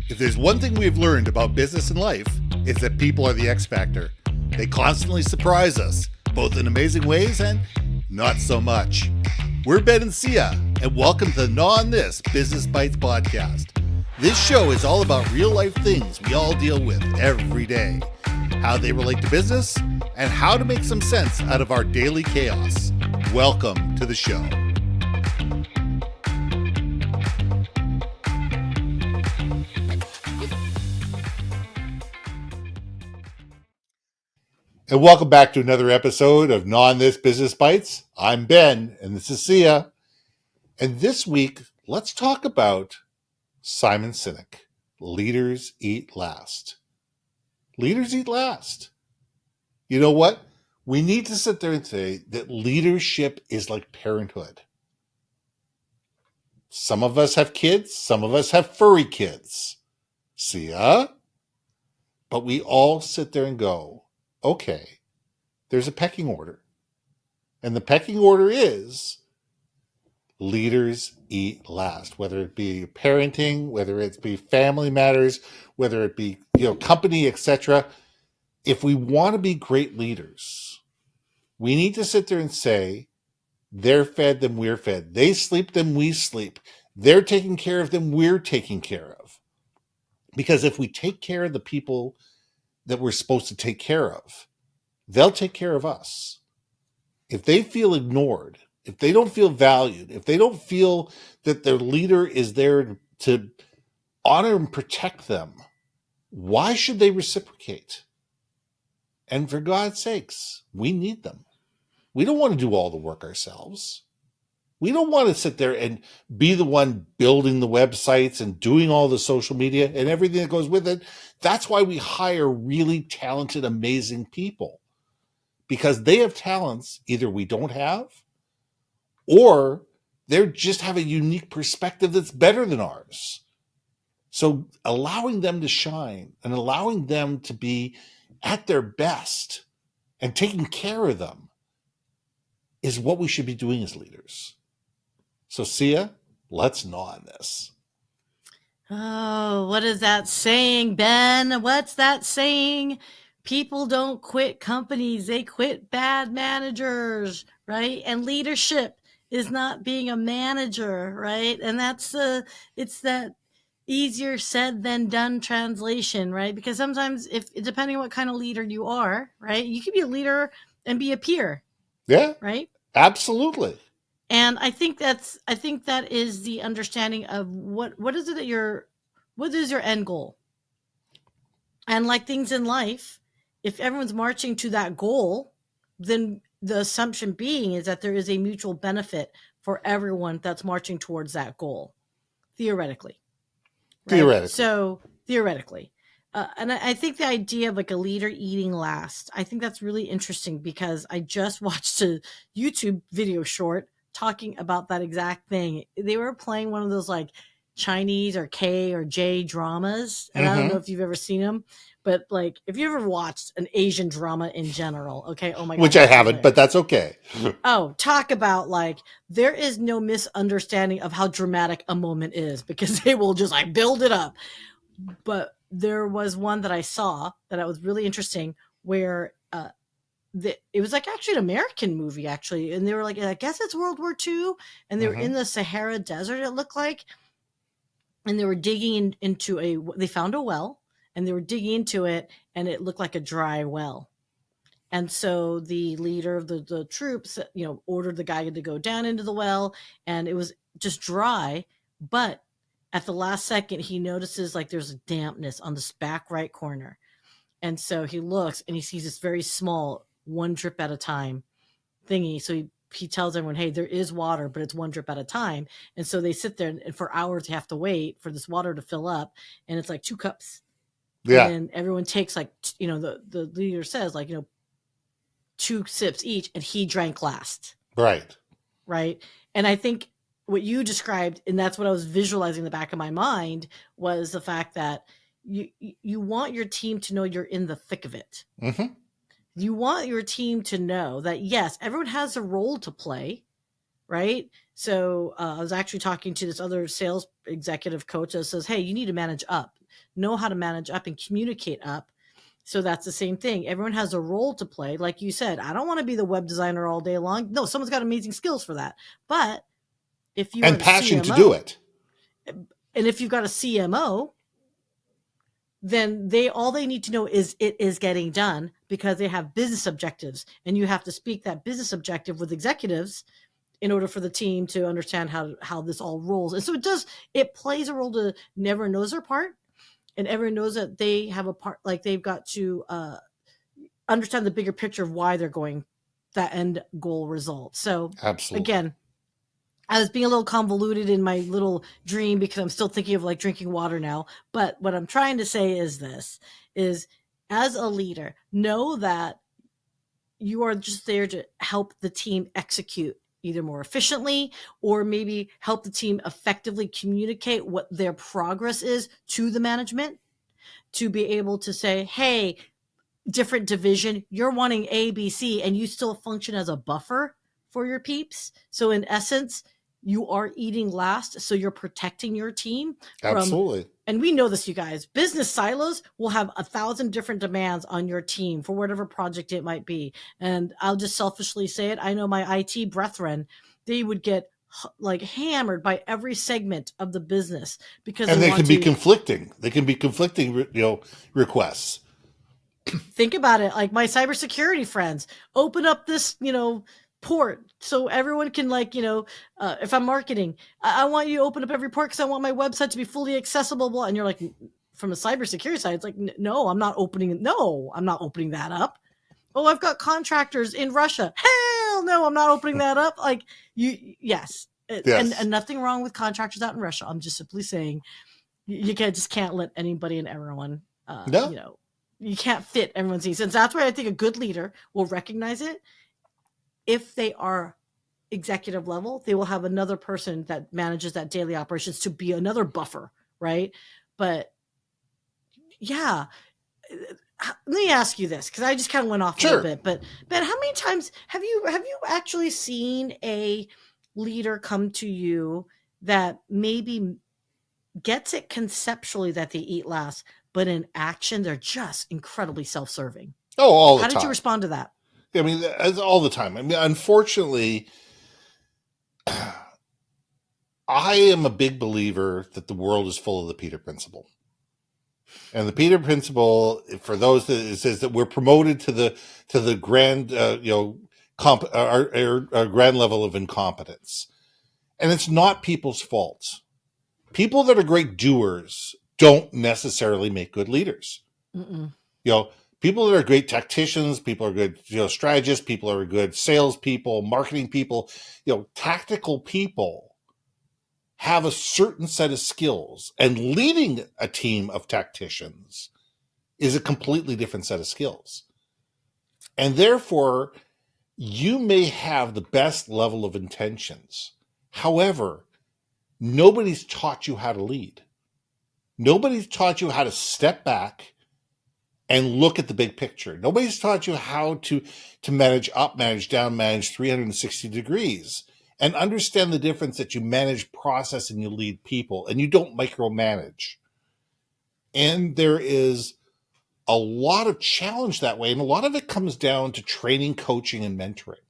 If there's one thing we've learned about business and life, it's that people are the X factor. They constantly surprise us, both in amazing ways and not so much. We're Ben and Syya, and welcome to the Gnaw on This Business Bites podcast. This show is all about real life things we all deal with every day, how they relate to business, and how to make some sense out of our daily chaos. Welcome to the show. And welcome back to another episode of Gnaw on This Business Bites. I'm Ben, and this is Syya. And this week, let's talk about Simon Sinek. Leaders eat last. Leaders eat last. You know what? We need to sit there and say that leadership is like parenthood. Some of us have kids. Some of us have furry kids. Syya? But we all sit there and go, okay, there's a pecking order. And the pecking order is leaders eat last, whether it be parenting, whether it be family matters, whether it be, company, etc. If we want to be great leaders, we need to sit there and say, they're fed, then we're fed. They sleep, then we sleep. They're taking care of, then we're taking care of. Because if we take care of the people that we're supposed to take care of, they'll take care of us. If they feel ignored, if they don't feel valued, if they don't feel that their leader is there to honor and protect them, why should they reciprocate? And for God's sakes, we need them. We don't want to do all the work ourselves. We don't want to sit there and be the one building the websites and doing all the social media and everything that goes with it. That's why we hire really talented, amazing people. Because they have talents either we don't have, or they just have a unique perspective that's better than ours. So allowing them to shine and allowing them to be at their best and taking care of them is what we should be doing as leaders. So Syya, let's gnaw on this. Oh, what is that saying, Ben? What's that saying? People don't quit companies, they quit bad managers, right? And leadership is not being a manager, right? And it's that easier said than done translation, right? Because sometimes depending on what kind of leader you are, right? You can be a leader and be a peer. Yeah. Right? Absolutely. And I think that is the understanding of what is your end goal? And like things in life, if everyone's marching to that goal, then the assumption being is that there is a mutual benefit for everyone that's marching towards that goal, theoretically. Right? Theoretically. So theoretically. And I think the idea of like a leader eating last, I think that's really interesting because I just watched a YouTube video short talking about that exact thing. They were playing one of those like Chinese or K or J dramas. And I don't know if you've ever seen them, but like if you ever watched an Asian drama in general, okay. Oh my God. Which I haven't, but that's okay. Oh, talk about like, there is no misunderstanding of how dramatic a moment is because they will just like build it up. But there was one that I saw that was really interesting where it was like actually an American movie actually. And they were like, I guess it's World War II. And they were in the Sahara Desert, it looked like. And they were digging they found a well and they were digging into it and it looked like a dry well. And so the leader of the troops, ordered the guy to go down into the well and it was just dry. But at the last second, he notices like there's a dampness on this back right corner. And so he looks and he sees this very small, one drip at a time thingy. So he tells everyone, hey, there is water, but it's one drip at a time. And so they sit there and for hours they have to wait for this water to fill up. And it's like 2 cups. Yeah. And everyone takes like, the leader says like, 2 sips each and he drank last. Right. Right. And I think what you described, and that's what I was visualizing in the back of my mind, was the fact that you want your team to know you're in the thick of it. Mm-hmm. You want your team to know that, yes, everyone has a role to play, right? So I was actually talking to this other sales executive coach that says, hey, you need to manage up, know how to manage up and communicate up. So that's the same thing. Everyone has a role to play. Like you said, I don't want to be the web designer all day long. No, someone's got amazing skills for that. But if you are And the passion to do CMO, it. and if you've got a CMO, then all they need to know is it is getting done, because they have business objectives, and you have to speak that business objective with executives in order for the team to understand how this all rolls. And so it plays a role to never knows their part, and everyone knows that they have a part, like they've got to understand the bigger picture of why they're going that end goal result. So Absolutely. again, I was being a little convoluted in my little dream because I'm still thinking of like drinking water now. But what I'm trying to say is this is, as a leader, know that you are just there to help the team execute either more efficiently, or maybe help the team effectively communicate what their progress is to the management, to be able to say, hey, different division, you're wanting A, B, C, and you still function as a buffer for your peeps. So in essence, you are eating last. So you're protecting your team from, Absolutely. and we know this, you guys, business silos will have 1,000 different demands on your team for whatever project it might be. And I'll just selfishly say it. I know my IT brethren, they would get like hammered by every segment of the business because And they they want can be to conflicting. They can be conflicting, requests. think about it. Like my cybersecurity friends, open up this, port so everyone can, like, if I'm marketing, I want you to open up every port because I want my website to be fully accessible. And you're like, from a cybersecurity side, it's like, no, I'm not opening it. No, I'm not opening that up. Oh, I've got contractors in Russia. Hell no, I'm not opening that up. Like yes. And Yes. nothing wrong with contractors out in Russia. I'm just simply saying you can't let anybody and everyone, No. you can't fit everyone's needs. And that's why I think a good leader will recognize it. If they are executive level, they will have another person that manages that daily operations to be another buffer, right? But yeah, let me ask you this, because I just kind of went off a little Sure. bit. But Ben, how many times have you actually seen a leader come to you that maybe gets it conceptually that they eat last, but in action they're just incredibly self-serving? Oh, all the How did you time. respond to that? I mean, as all the time. I mean, unfortunately, I am a big believer that the world is full of the Peter Principle. And the Peter Principle, for those that it says that we're promoted to the grand, our grand level of incompetence, and it's not people's faults. People that are great doers don't necessarily make good leaders. Mm-mm. You know, people that are great tacticians, people are good, strategists, people are good salespeople, marketing people, tactical people have a certain set of skills, and leading a team of tacticians is a completely different set of skills. And therefore, you may have the best level of intentions. However, nobody's taught you how to lead. Nobody's taught you how to step back and look at the big picture. Nobody's taught you how to manage up, manage down, manage 360 degrees, and understand the difference that you manage process and you lead people, and you don't micromanage. And there is a lot of challenge that way, and a lot of it comes down to training, coaching, and mentoring.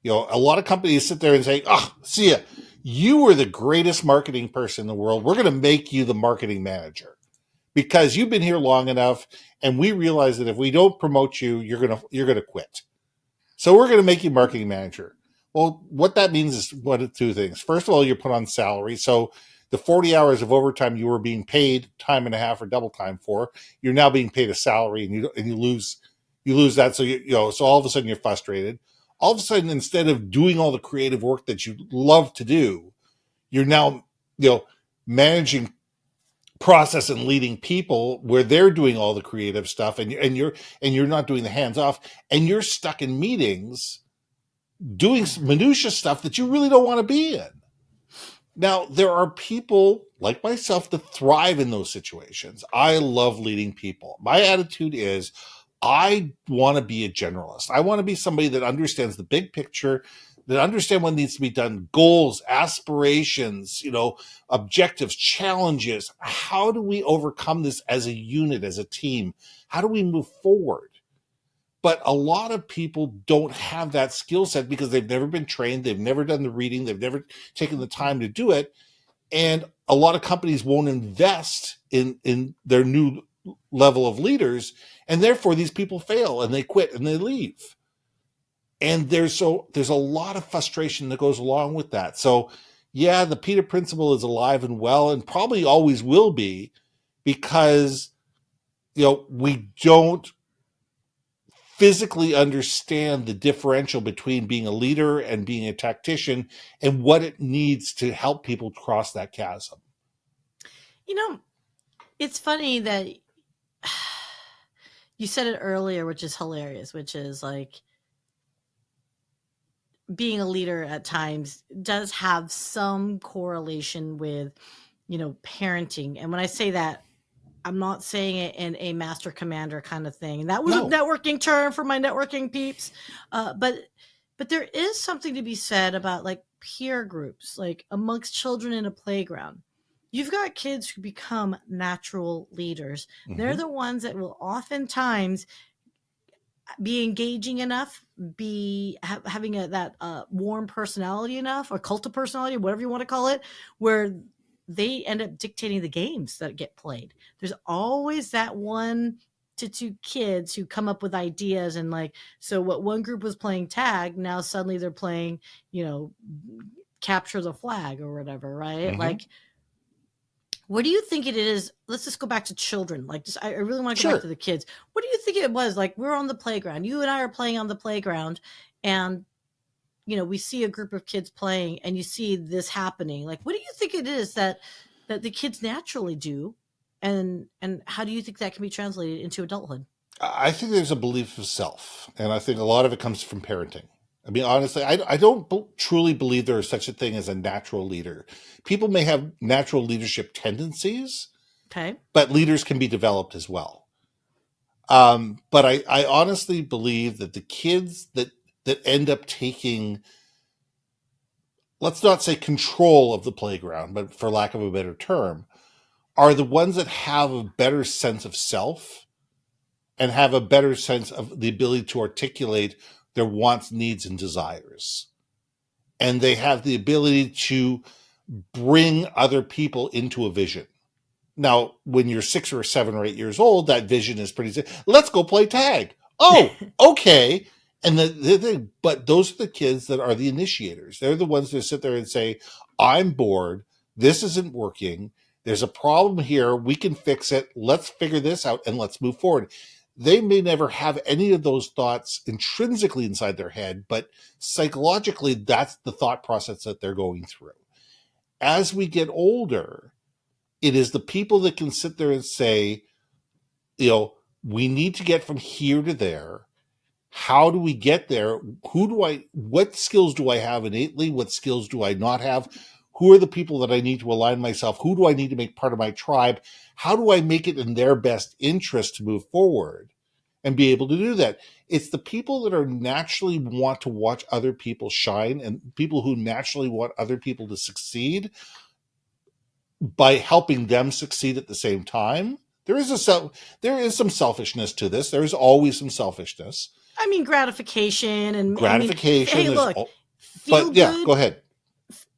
A lot of companies sit there and say, "Oh, Syya, you are the greatest marketing person in the world. We're going to make you the marketing manager because you've been here long enough, and we realize that if we don't promote you, you're gonna quit. So we're going to make you marketing manager." Well, what that means is one of two things. First of all, you're put on salary. So the 40 hours of overtime you were being paid time and a half or double time for, you're now being paid a salary, and you lose that. So so all of a sudden you're frustrated. All of a sudden, instead of doing all the creative work that you love to do, you're now managing process and leading people where they're doing all the creative stuff, and you're not doing the hands off, and you're stuck in meetings doing minutia stuff that you really don't want to be in. Now, there are people like myself that thrive in those situations. I love leading people. My attitude is I want to be a generalist. I want to be somebody that understands the big picture, that understand what needs to be done, goals, aspirations, objectives, challenges. How do we overcome this as a unit, as a team? How do we move forward? But a lot of people don't have that skill set because they've never been trained. They've never done the reading. They've never taken the time to do it. And a lot of companies won't invest in their new level of leaders. And therefore, these people fail and they quit and they leave. And there's a lot of frustration that goes along with that. So, yeah, the Peter Principle is alive and well and probably always will be because, we don't physically understand the differential between being a leader and being a tactician and what it needs to help people cross that chasm. It's funny that you said it earlier, which is hilarious, which is like being a leader at times does have some correlation with, parenting. And when I say that, I'm not saying it in a master commander kind of thing. And that was a networking term for my networking peeps. But there is something to be said about like peer groups, like amongst children in a playground. You've got kids who become natural leaders. Mm-hmm. They're the ones that will oftentimes be engaging enough, be having that warm personality enough, or cult of personality, whatever you want to call it, where they end up dictating the games that get played. There's always that 1 to 2 kids who come up with ideas, and like, so what one group was playing tag, now suddenly they're playing, capture the flag or whatever, right? Mm-hmm. Like, what do you think it is? Let's just go back to children. Like, I really want to go back to the kids. What do you think it was? Like, we're on the playground. You and I are playing on the playground, and we see a group of kids playing, and you see this happening. Like, what do you think it is that the kids naturally do, and how do you think that can be translated into adulthood? I think there's a belief of self, and I think a lot of it comes from parenting. I mean, honestly, I don't truly believe there is such a thing as a natural leader. People may have natural leadership tendencies, okay, but leaders can be developed as well. But I honestly believe that the kids that end up taking, let's not say control of the playground, but for lack of a better term, are the ones that have a better sense of self and have a better sense of the ability to articulate their wants, needs, and desires. And they have the ability to bring other people into a vision. Now, when you're 6 or 7 or 8 years old, that vision is pretty, let's go play tag. Oh, okay. And but those are the kids that are the initiators. They're the ones that sit there and say, I'm bored. This isn't working. There's a problem here. We can fix it. Let's figure this out and let's move forward. They may never have any of those thoughts intrinsically inside their head, but psychologically, that's the thought process that they're going through. As we get older, it is the people that can sit there and say, we need to get from here to there. How do we get there? What skills do I have innately? What skills do I not have? Who are the people that I need to align myself? Who do I need to make part of my tribe? How do I make it in their best interest to move forward and be able to do that? It's the people that are naturally want to watch other people shine and people who naturally want other people to succeed by helping them succeed at the same time. There is some selfishness to this. There is always some selfishness. I mean, gratification and gratification. Hey, look, but yeah, go ahead.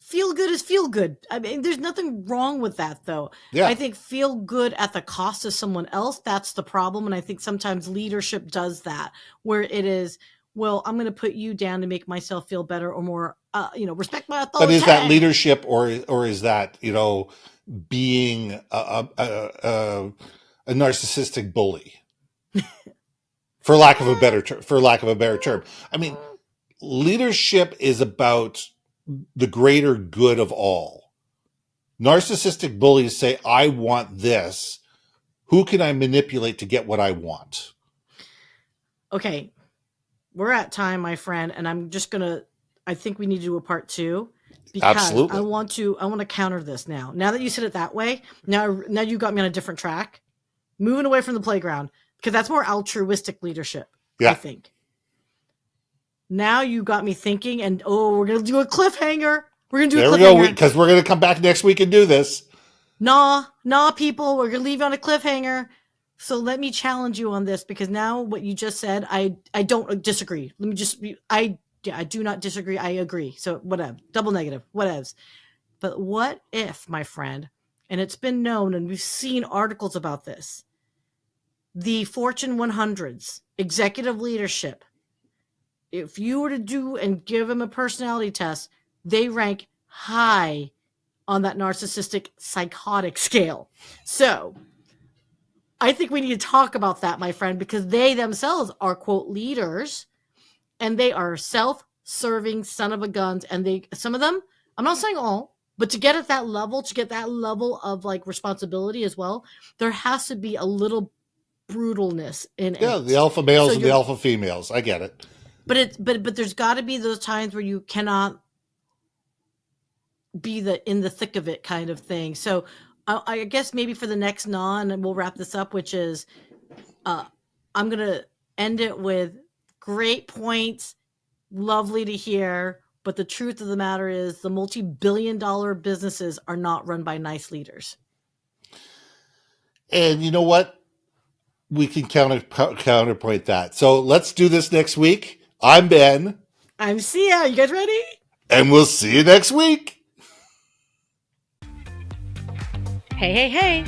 Feel good is feel good. I mean, there's nothing wrong with that, though. Yeah. I think feel good at the cost of someone else, that's the problem. And I think sometimes leadership does that, where it is, well, I'm going to put you down to make myself feel better or more, respect my authority. But is that leadership or is that, being a narcissistic bully? For lack of a better term. I mean, leadership is about the greater good of all. Narcissistic bullies say, I want this. Who can I manipulate to get what I want? Okay. We're at time, my friend, and I think we need to do a part 2. Because absolutely. I want to counter this now. Now that you said it that way, now you got me on a different track. Moving away from the playground, because that's more altruistic leadership, I think. Now you got me thinking, and we're going to do a cliffhanger. We're going to do There a we cliffhanger. go, because we're going to come back next week and do this. Nah, people, we're going to leave you on a cliffhanger. So let me challenge you on this, because now what you just said, I don't disagree. Let me just, I do not disagree. I agree. So whatever, double negative, whatevs. But what if, my friend, and it's been known, and we've seen articles about this, the Fortune 100s, executive leadership, if you were to do and give them a personality test, they rank high on that narcissistic psychotic scale. So I think we need to talk about that, my friend, because they themselves are, quote, leaders, and they are self-serving son of a guns. And some of them, I'm not saying all, but to get at that level, to get that level of like responsibility as well, there has to be a little brutalness in it. Yeah, the alpha males and the alpha females. I get it. But there's got to be those times where you cannot be in the thick of it kind of thing. So I guess maybe for the next and we'll wrap this up, which is I'm going to end it with great points, lovely to hear. But the truth of the matter is the multi-billion-dollar businesses are not run by nice leaders. And you know what? We can counterpoint that. So let's do this next week. I'm Ben. I'm Syya. You guys ready? And we'll see you next week. Hey.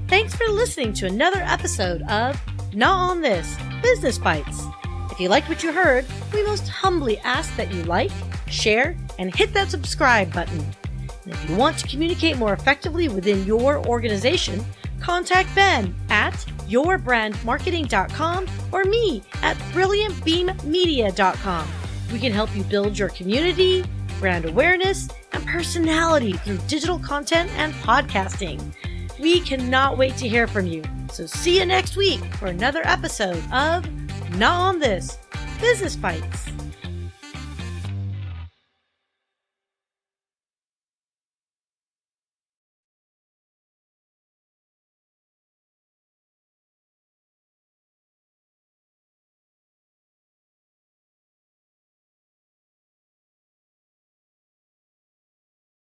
Thanks for listening to another episode of Not On This, Business Bites. If you liked what you heard, we most humbly ask that you like, share, and hit that subscribe button. And if you want to communicate more effectively within your organization, contact Ben at yourbrandmarketing.com or me at brilliantbeammedia.com. We can help you build your community, brand awareness, and personality through digital content and podcasting. We cannot wait to hear from you. So see you next week for another episode of Not On This, Business Bites.